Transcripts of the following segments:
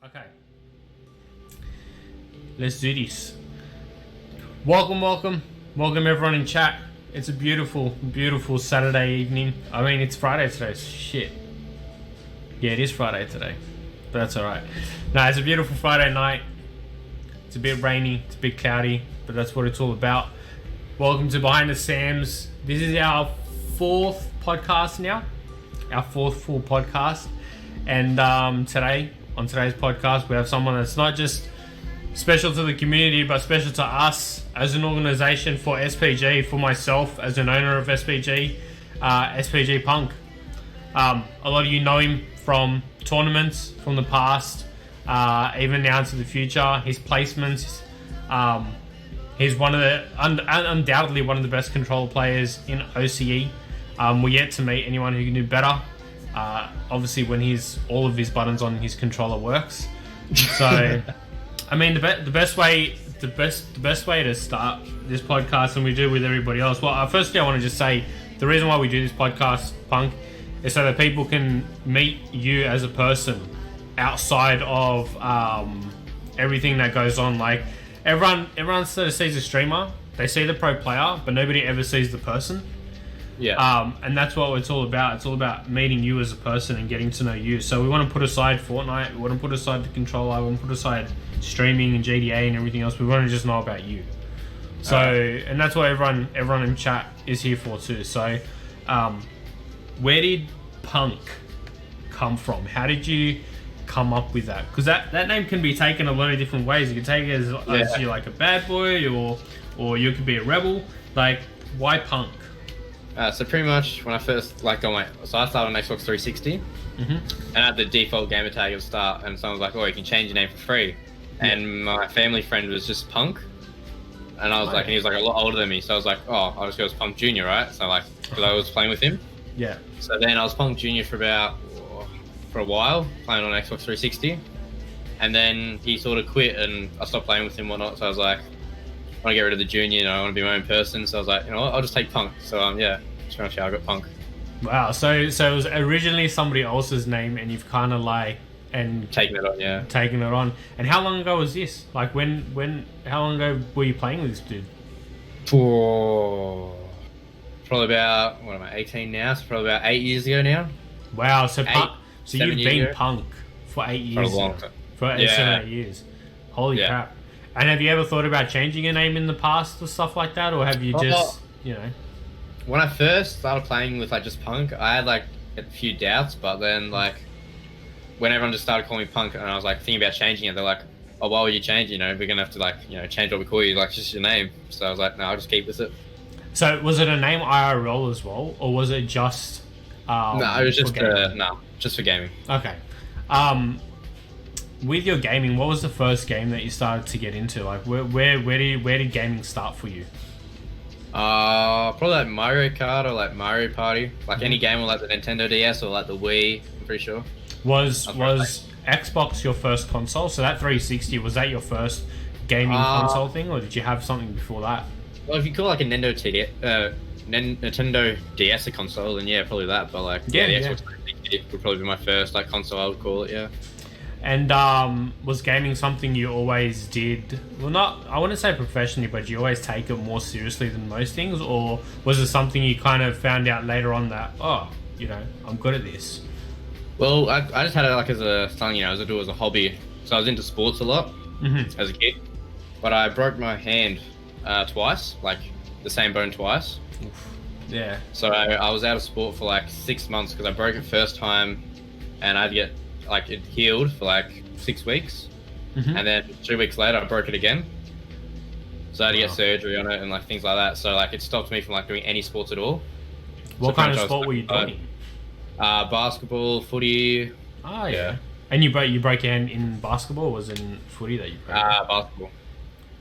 Okay. Let's do this. Welcome everyone in chat. It's a beautiful, beautiful Saturday evening. I mean, it's Friday today. Shit. Yeah, it is Friday today. But that's alright. No, it's a beautiful Friday night. It's a bit rainy, it's a bit cloudy, but that's what it's all about. Welcome to Behind The Samz. This is our fourth podcast now. Our fourth full podcast. And on today's podcast, we have someone that's not just special to the community, but special to us as an organization, for SPG, for myself as an owner of SPG, SPG Punk. A lot of you know him from tournaments from the past, even now into the future. His placements, he's one of the undoubtedly one of the best controller players in OCE. We're yet to meet anyone who can do better. Obviously, when all of his buttons on his controller works. So, I mean, the best way to start this podcast, and we do with everybody else. Well, firstly, I want to just say the reason why we do this podcast, Punk, is so that people can meet you as a person outside of everything that goes on. Like everyone sort of sees a streamer, they see the pro player, but nobody ever sees the person. Yeah. And that's what it's all about. It's all about meeting you as a person and getting to know you. So we want to put aside Fortnite. We want to put aside the controller. We want to put aside streaming and GDA and everything else. We want to just know about you. So, and that's what everyone in chat is here for too. So, where did Punk come from? How did you come up with that? Because that name can be taken a lot of different ways. You can take it as you're like a bad boy, or you could be a rebel. Like, why Punk? So pretty much when I first I started on Xbox 360, and I had the default gamer tag at the start, and someone was like, "Oh, you can change your name for free." And my family friend was just Punk, and I was and he was like a lot older than me, so I was like, "Oh, I'll just go as Punk Junior, right?" So because I was playing with him. Yeah. So then I was Punk Junior for a while, playing on Xbox 360, and then he sort of quit, and I stopped playing with him and whatnot. So I was like, I want to get rid of the Junior, I want to be my own person. So I was like, you know what, I'll just take Punk. So that's pretty much how I got Punk. Wow. So it was originally somebody else's name, and you've kind of taken it on, yeah. Taking it on. And how long ago was this? Like how long ago were you playing with this dude? For probably about 18 now? So probably about 8 years ago now. Wow. So you've been Punk for 8 years. For a long time. For 8 years. Holy crap. And have you ever thought about changing your name in the past or stuff like that, or have you just When I first started playing with just Punk, I had a few doubts, but then when everyone just started calling me Punk, and I was thinking about changing it, they're like, "Oh, why would you change? We're gonna have to change what we call you, just your name." So I was like, "No, I'll just keep with it." So was it a name IRL as well, or was it just? No, it was just just for gaming. Okay. With your gaming, what was the first game that you started to get into? Where did gaming start for you? Probably Mario Kart or Mario Party, any game with the Nintendo DS or the Wii. I'm pretty sure. Was Xbox your first console? So that 360, was that your first gaming console thing, or did you have something before that? Well, if you call a Nintendo DS a console, then yeah, probably that. But the Xbox 360 would probably be my first console, I would call it. Yeah. And was gaming something you always did? Well, I wouldn't say professionally, but you always take it more seriously than most things, or was it something you kind of found out later on that I'm good at this? Well, I just had it as a thing, as a hobby. So I was into sports a lot as a kid, but I broke my hand twice, the same bone twice. Oof. Yeah. So I was out of sport for 6 months because I broke it first time, and I had to get it healed for 6 weeks, and then 2 weeks later I broke it again. So I had to get surgery on it and things like that. So it stopped me from doing any sports at all. What kind of sport were you doing? Basketball, footy. Oh yeah. And you broke your hand in basketball, or was it in footy that you broke? Basketball.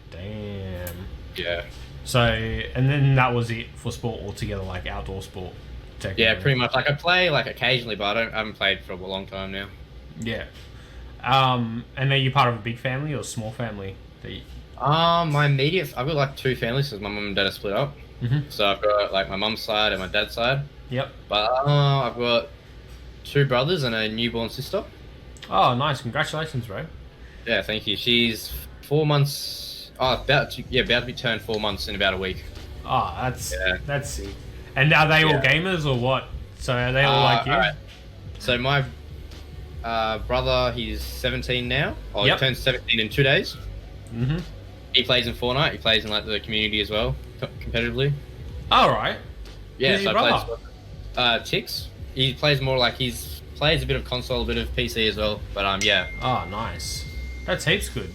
Damn. Yeah. So, and then that was it for sport altogether, outdoor sport. Yeah, pretty much. I play occasionally, but I haven't played for a long time now. Yeah. And are you part of a big family or a small family? My immediate, I've got 2 families because my mum and dad are split up. So I've got my mum's side and my dad's side. Yep. But I've got 2 brothers and a newborn sister. Oh, nice! Congratulations, bro. Yeah, thank you. She's 4 months. Oh, about to be turned 4 months in about a week. Oh, that's sick. And are they all gamers or what? So are they all like you? All right. So my brother, he's 17 now. Oh, Yep. he turns 17 in 2 days. Mm-hmm. He plays in Fortnite. He plays in like the community as well, competitively. All right. Yeah, Who's so your I brother? play Chicks. He plays more like plays a bit of console, a bit of PC as well. But yeah. Oh, nice. That's heaps good.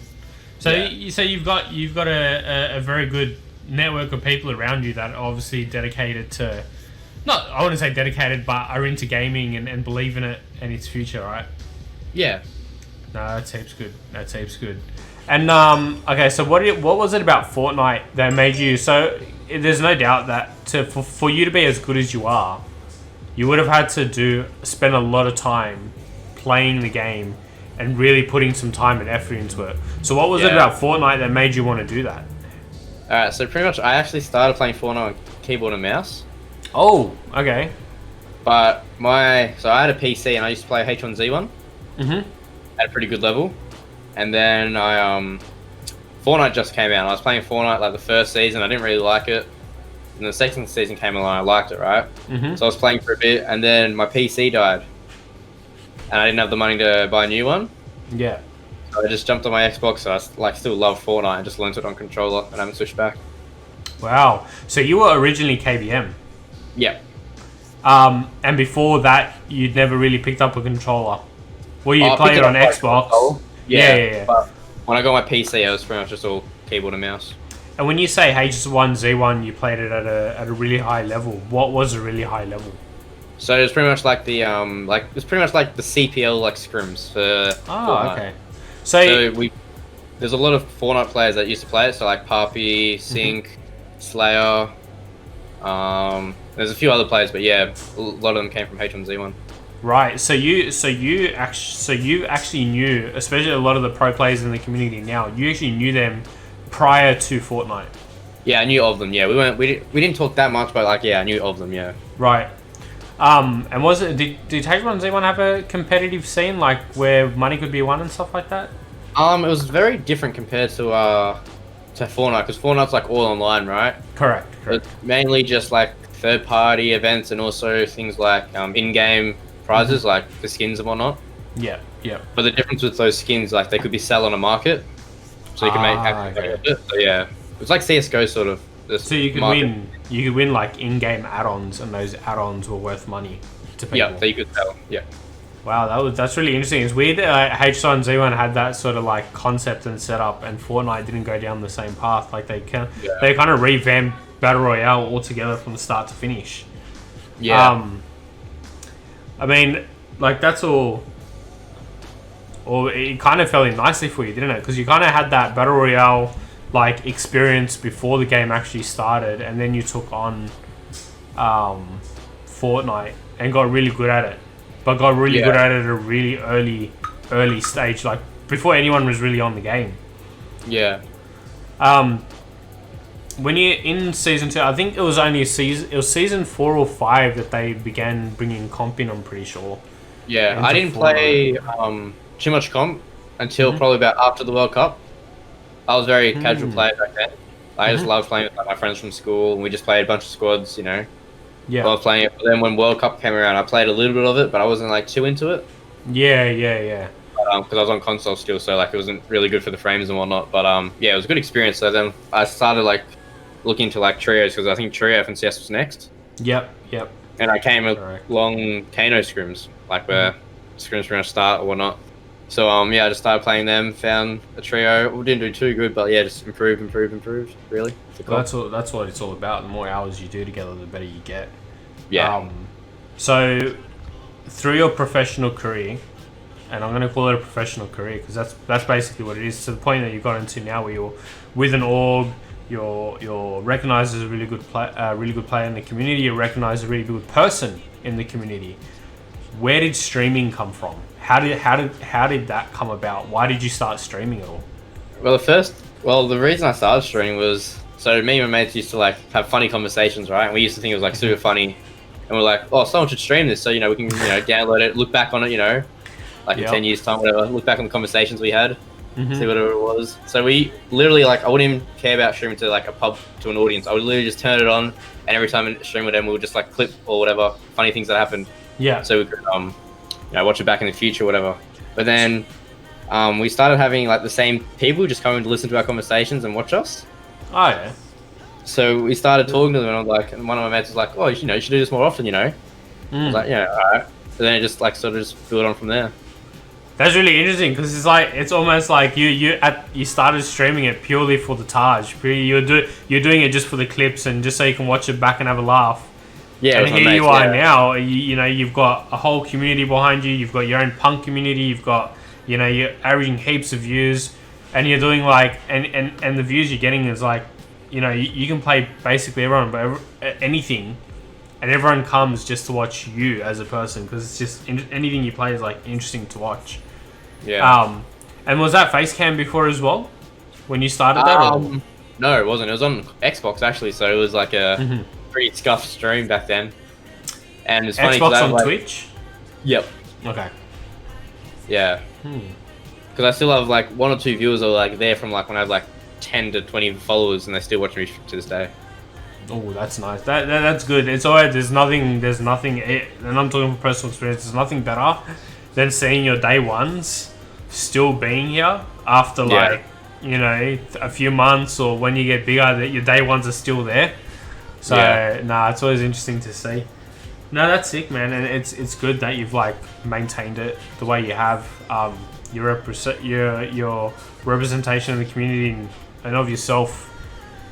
So Yeah. you say you've got a very good network of people around you that are obviously dedicated to, not I wouldn't say dedicated, but are into gaming and believe in it and its future, right? Yeah. No, that's heaps good. That's heaps good. And okay, so what was it about Fortnite that made you so? There's no doubt that for you to be as good as you are, you would have had to spend a lot of time playing the game and really putting some time and effort into it. So what was it about Fortnite that made you want to do that? Alright, so pretty much I actually started playing Fortnite on keyboard and mouse. Oh, okay. But so I had a PC and I used to play H1Z1 Mm-hmm. at a pretty good level. And then Fortnite just came out. And I was playing Fortnite like the first season. I didn't really like it. And the second season came along. I liked it, right? Mm-hmm. So I was playing for a bit, and then my PC died, and I didn't have the money to buy a new one. Yeah. So I just jumped on my Xbox. So I still love Fortnite and just learned it on controller, and I haven't switched back. Wow. So you were originally KBM. Yeah. And before that, you'd never really picked up a controller. Well, you played it on Xbox. Yeah. But when I got my PC, it was pretty much just all keyboard and mouse. And when you say H1Z1, you played it at a really high level. What was a really high level? So it was pretty much like the CPL like scrims for Fortnite. Okay. There's a lot of Fortnite players that used to play it. So like Papi, Sync, Slayer. There's a few other players, but yeah, a lot of them came from H1Z1. Right. So you actually knew, especially a lot of the pro players in the community now. You actually knew them prior to Fortnite. Yeah, I knew of them. Yeah, we didn't talk that much, but like I knew of them. Yeah. Right. And did H1Z1 have a competitive scene like where money could be won and stuff like that? It was very different compared to Fortnite, because Fortnite's like all online, right? Correct. It's mainly just like third-party events and also things like in-game prizes, like the skins and whatnot. Yeah. But the difference with those skins, like they could be sold on a market, so you can make actual money with it. So yeah, it's like CS:GO sort of. So you could win like in-game add-ons, and those add-ons were worth money to people. Yeah, that you could sell. Yeah. Wow, that's really interesting. It's weird that H1Z1 had that sort of like concept and setup, and Fortnite didn't go down the same path. Like they kind of revamped Battle Royale altogether from start to finish. Yeah. I mean, like that's all. Or it kind of fell in nicely for you, didn't it? Because you kind of had that Battle Royale like experience before the game actually started, and then you took on Fortnite and got really good at it. But got really good at it at a really early stage, like before anyone was really on the game. Yeah. When you in season 2, I think it was only season 4 or 5 that they began bringing comp in. I'm pretty sure. Yeah, I didn't play too much comp until probably about after the World Cup. I was very casual player back then. I just loved playing with like, my friends from school, and we just played a bunch of squads, you know. Yeah. I was playing it, but then when World Cup came around, I played a little bit of it, but I wasn't like too into it. Yeah. Because I was on console still, so like it wasn't really good for the frames and whatnot. But yeah, it was a good experience. So then I started like looking into like trios, because I think trio FNCS was next. Yep. And I came along Kano scrims, like where scrims were gonna start or whatnot. So yeah, I just started playing them, found a trio. We didn't do too good, but yeah, just improved. Really. Well, that's what it's all about. The more hours you do together, the better you get. Yeah. So through your professional career, and I'm going to call it a professional career because that's basically what it is. To the point that you got into now, where you're with an org, you're recognized as a really good player in the community. You're recognized as a really good person in the community. Where did streaming come from? How did that come about? Why did you start streaming at all? Well, the reason I started streaming was, so me and my mates used to like have funny conversations, right? And we used to think it was like super funny, and we're like, oh, someone should stream this, so you know we can download it, look back on it, you know. like in Yep. 10 years time, whatever. Look back on the conversations we had, Mhm. see whatever it was. So we literally like I wouldn't even care about streaming to like a pub to an audience. I would literally just turn it on, and every time I stream with them, we would just like clip or whatever funny things that happened. Yeah. So we could watch it back in the future, whatever. But then we started having like the same people just coming to listen to our conversations and watch us. Oh yeah. So we started talking to them, and I was like, and one of my mates was like, "Oh, you should do this more often, I was like, "Yeah, all right." So then it just like sort of just built on from there. That's really interesting because it's almost like you started streaming it purely for the Taj. You're doing it just for the clips and just so you can watch it back and have a laugh. Yeah, And with my here you mates, are yeah. now. You've got a whole community behind you. You've got your own punk community. You've got you're averaging heaps of views, and you're doing like and the views you're getting is like you can play basically everyone, but anything. And everyone comes just to watch you as a person because it's just anything you play is like interesting to watch. Yeah. And was that face cam before as well when you started that? Or? No, it wasn't. It was on Xbox actually, so it was like a pretty scuffed stream back then. And it's funny Xbox I on like, Twitch. Yep. Okay. Yeah. Because I still have like 1 or 2 viewers that are like there from like when I have like 10 to 20 followers, and they still watch me to this day. Oh, that's nice. That's good. It's alright. There's nothing, and I'm talking from personal experience. There's nothing better than seeing your day ones still being here after like a few months, or when you get bigger, that your day ones are still there. So it's always interesting to see. No, that's sick, man, and it's good that you've like maintained it the way you have. Your representation of the community and of yourself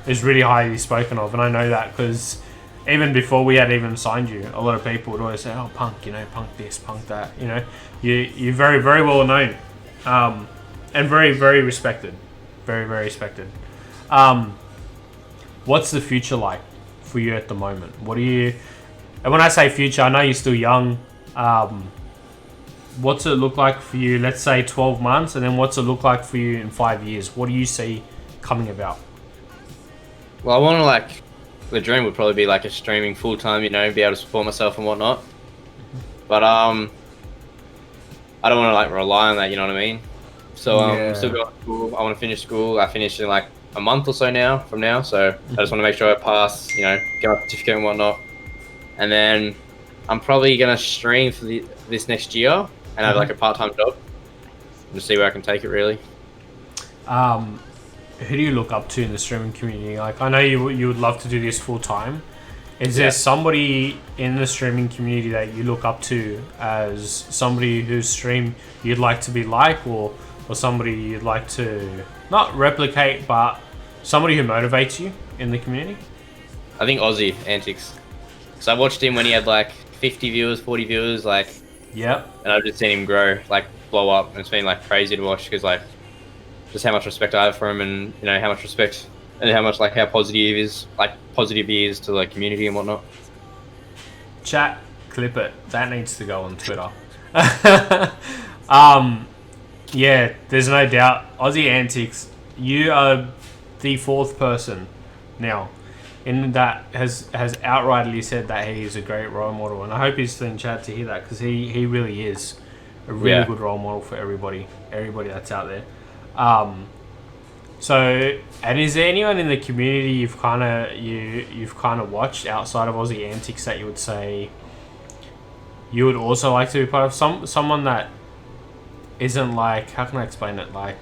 is really highly spoken of, and I know that because even before we had even signed you, a lot of people would always say, "Oh, punk, punk this, punk that." You're very, very well known, and very, very respected, very, very respected. What's the future like for you at the moment? What do you? And when I say future, I know you're still young. What's it look like for you? Let's say 12 months, and then what's it look like for you in 5 years? What do you see coming about? Well, I want to like, the dream would probably be like a streaming full time, be able to support myself and whatnot. But I don't want to like rely on that, you know what I mean? So I'm still going to school. I want to finish school. I finish in like a month or so now from now. So I just want to make sure I pass, get my certificate and whatnot. And then I'm probably gonna stream for this next year and have like a part-time job and just see where I can take it really. Who do you look up to in the streaming community? Like, I know you would love to do this full time. Is there somebody in the streaming community that you look up to as somebody whose stream you'd like to be like, or somebody you'd like to not replicate, but somebody who motivates you in the community? I think Aussie Antics. So I watched him when he had like 50 viewers, 40 viewers, like, Yep. and I've just seen him grow, like blow up, and it's been like crazy to watch because like just how much respect I have for him, and how much respect and how much like how positive he is to the community and whatnot. Chat, clip it. That needs to go on Twitter. Yeah, there's no doubt. Aussie Antics, you are the 4th person now in that has outrightly said that he is a great role model, and I hope he's still in chat to hear that, because he really is a really good role model for everybody that's out there. So, and is there anyone in the community you've kind of watched outside of Aussie Antics that you would say you would also like to be part of? Someone that isn't like, how can I explain it? Like,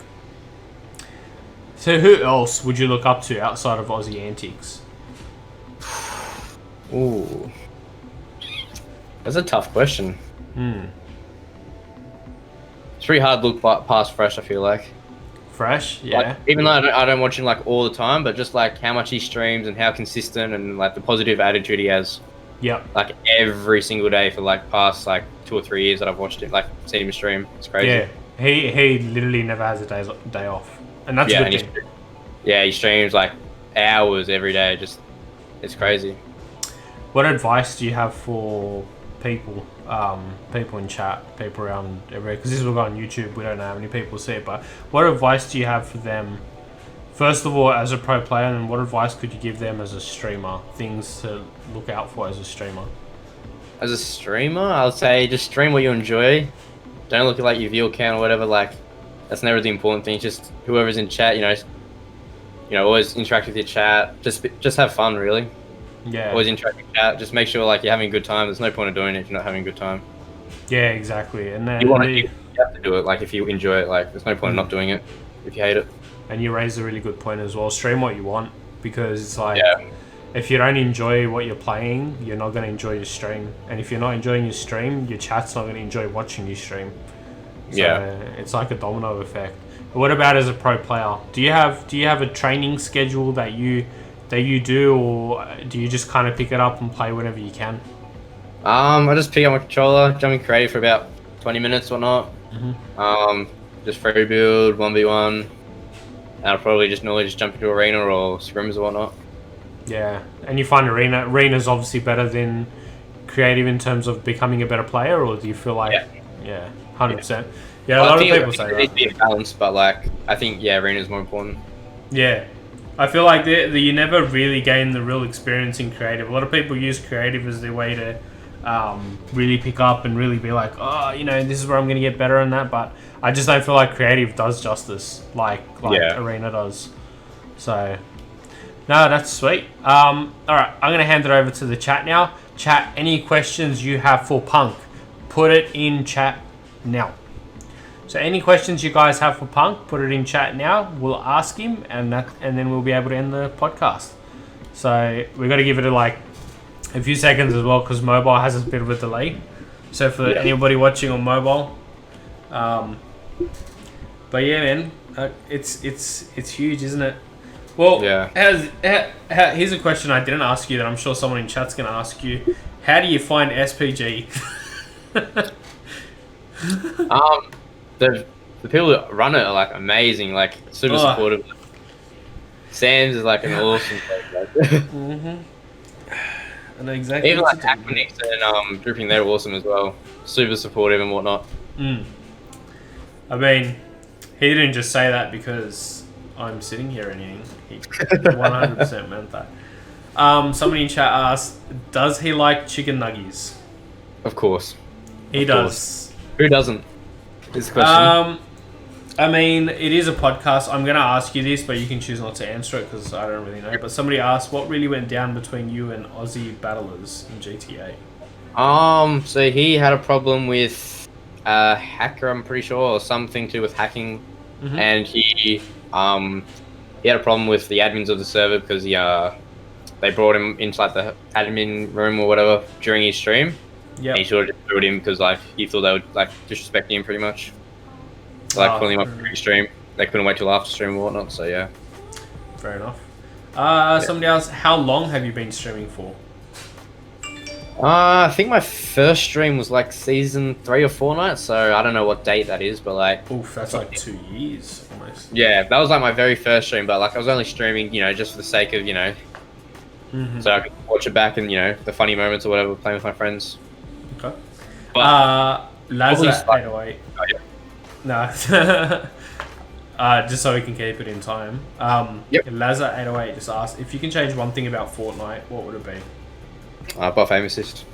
so who else would you look up to outside of Aussie Antics? Ooh, that's a tough question. It's pretty hard to look past Fresh, I feel like. Fresh, yeah. Like, even though I don't watch him like all the time, but just like how much he streams and how consistent and like the positive attitude he has. Yep. Like every single day for like past like 2 or 3 years that I've watched it, like seen him stream. It's crazy. Yeah, he literally never has a day off, and that's a good thing. He streams like hours every day. Just it's crazy. What advice do you have for people, people in chat, people around everywhere? Because this will go on YouTube. We don't know how many people see it, but what advice do you have for them? First of all, as a pro player, and what advice could you give them as a streamer? Things to look out for as a streamer. As a streamer, I'll say just stream what you enjoy. don't look at like your view count or whatever. Like, that's never the important thing. Just whoever's in chat, always interact with your chat. Just have fun, really. Yeah. Always interact with chat. Just make sure like you're having a good time. There's no point of doing it if you're not having a good time. Yeah, exactly. And then You have to do it. Like if you enjoy it, like there's no point in not doing it if you hate it. And you raised a really good point as well. Stream what you want, because it's like, Yeah. if you don't enjoy what you're playing, you're not going to enjoy your stream. And if you're not enjoying your stream, your chat's not going to enjoy watching your stream. So Yeah. it's like a domino effect. What about as a pro player? Do you have a training schedule that you do, or do you just kind of pick it up and play whenever you can? I just pick up my controller, jump in creative for about 20 minutes or not. Just free build 1v1. And I'll probably normally just jump into arena or scrims or whatnot. Yeah, and you find arena's obviously better than creative in terms of becoming a better player, or do you feel like 100%? Yeah, a lot of people say that. It needs to be a balance, but like I think arena's more important. Yeah, I feel like you never really gain the real experience in creative. A lot of people use creative as their way to really pick up and really be like, oh, this is where I'm going to get better in that. But I just don't feel like creative does justice like arena does. So no, that's sweet. All right, I'm going to hand it over to the chat now. Chat, any questions you have for Punk, put it in chat now. So any questions you guys have for Punk, put it in chat now. We'll ask him, and then we'll be able to end the podcast. So we got to give it a few seconds as well, because mobile has a bit of a delay. So for anybody watching on mobile, but yeah, man, it's huge, isn't it? Well, here's a question I didn't ask you that I'm sure someone in chat's gonna ask you. How do you find SPG? The people that run it are like amazing, like super supportive. Samz is like an awesome place. I know exactly. Even like Aquanix and Dripping, they're awesome as well. Super supportive and whatnot. I mean, he didn't just say that because I'm sitting here and he 100% meant that. Somebody in chat asked, does he like chicken nuggies? Of course. He does. Who doesn't? Is the question. I mean, it is a podcast. I'm going to ask you this, but you can choose not to answer it because I don't really know. But somebody asked, what really went down between you and Aussie battlers in GTA? So he had a problem with a hacker, I'm pretty sure, or something to do with hacking. And he had a problem with the admins of the server because they brought him into like the admin room or whatever during his stream. Yeah. He sort of just booed him because like he thought they would like disrespect him pretty much. Like pulling him up pre-stream. They couldn't wait till after stream or whatnot, so yeah. Fair enough. Somebody else, how long have you been streaming for? I think my first stream was like season 3 of Fortnite, so I don't know what date that is, but like... Oof, that's like 2 years almost. Yeah, that was like my very first stream, but like I was only streaming, just for the sake of, so I could watch it back and, the funny moments or whatever, playing with my friends. Okay. But Lazza 808. Oh, yeah. No. Just so we can keep it in time. Lazza 808 just asked, if you can change one thing about Fortnite, what would it be? Buff aim assist.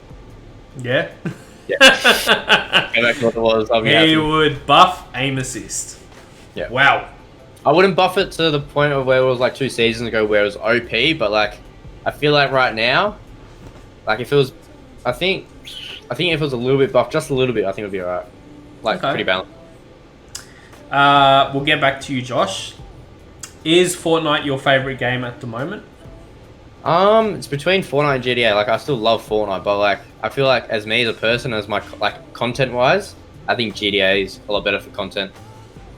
Yeah? Yeah. Go back to what it was. He would buff aim assist. Yeah. Wow. I wouldn't buff it to the point of where it was like 2 seasons ago where it was OP, but like I feel like right now, like if it was, I think if it was a little bit buffed, just a little bit, I think it would be alright. Like pretty balanced. We'll get back to you, Josh. Is Fortnite your favourite game at the moment? It's between Fortnite and GTA. Like I still love Fortnite, but like I feel like as me as a person, as my like content wise, I think GTA is a lot better for content.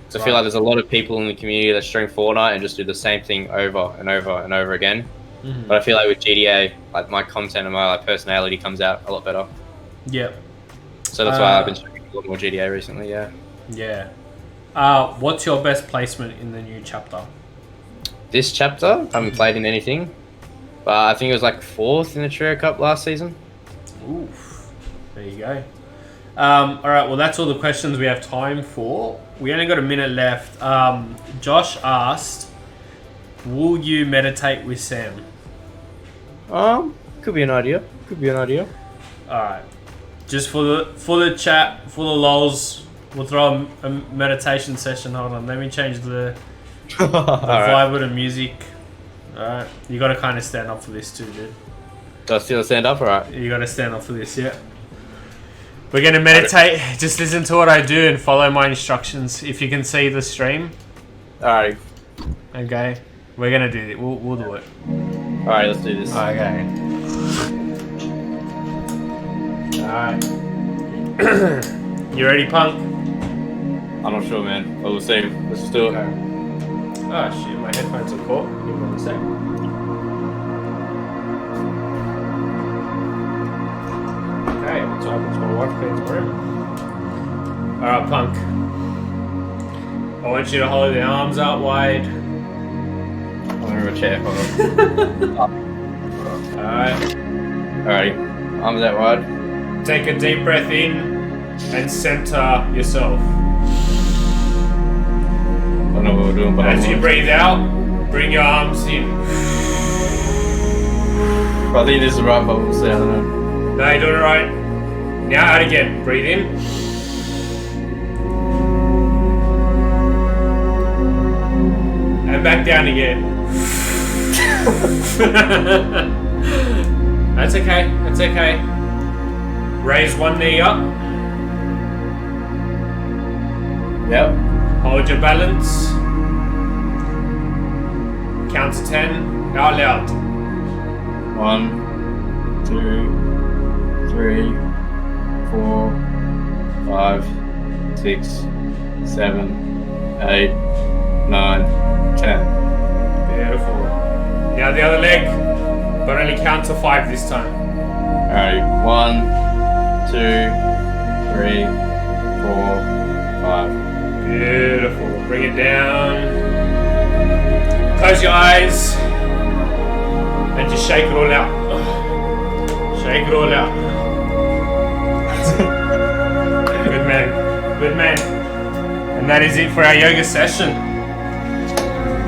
So I feel like there's a lot of people in the community that stream Fortnite and just do the same thing over and over and over again. But I feel like with GTA, like my content and my like personality comes out a lot better. Yep. So that's why I've been streaming a lot more GTA recently. Yeah. Yeah. What's your best placement in the new chapter? This chapter, I haven't played in anything. But I think it was like 4th in the Trio Cup last season. Oof. There you go. Alright, well that's all the questions we have time for. We only got a minute left. Josh asked, will you meditate with Sam? Could be an idea. Alright. Just for the chat, for the lols, We'll throw a meditation session. Hold on, let me change the All right. vibe of the music. Alright, you gotta kind of stand up for this too, dude. Do I still stand up? All right. You gotta stand up for this, yeah. We're gonna meditate. Just listen to what I do and follow my instructions. If you can see the stream, All right. okay, we're gonna do it. We'll do it. All right. Let's do this. Okay. Alright. You ready, punk? I'm not sure, man. But we'll see. Let's just do it. Oh shit, my headphones are caught. Give me 1 sec. Okay, what's happened to my wife pays my room? Alright, punk. I want you to hold your arms out wide. I'm gonna have a chair. Hold on. Alright. Alrighty. Arms out wide. Take a deep breath in and center yourself. I don't know what we're doing, but As you breathe out, bring your arms in. I think this is right, but we'll see. I don't know. No, you're doing it right. Now out again. Breathe in. And back down again. That's okay. That's okay. Raise one knee up. Yep. Hold your balance. Count to 10. Out loud. 1, 2, 3, 4, 5, 6, 7, 8, 9, 10. Beautiful. Now the other leg, but only count to 5 this time. Alright, 1, 2, 3, 4, 5. Beautiful. Bring it down. Close your eyes. And just shake it all out. Shake it all out. Good man. Good man. And that is it for our yoga session.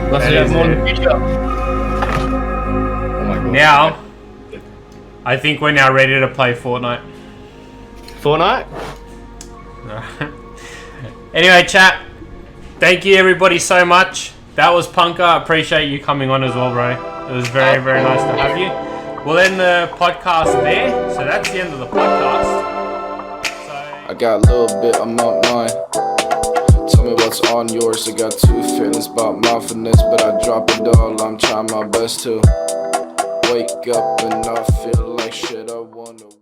Let's That do is more in it. the future. Oh my god. Now, I think we're now ready to play Fortnite. Fortnite? Anyway, chat. Thank you everybody so much. That was Punker. I appreciate you coming on as well, bro. It was very, very nice to have you. We'll end the podcast there. So that's the end of the podcast. I got a little bit on my mind. Tell me what's on yours. I got 2 feelings about my finesse, but I drop it all. I'm trying my best to wake up and not feel like shit. I wanna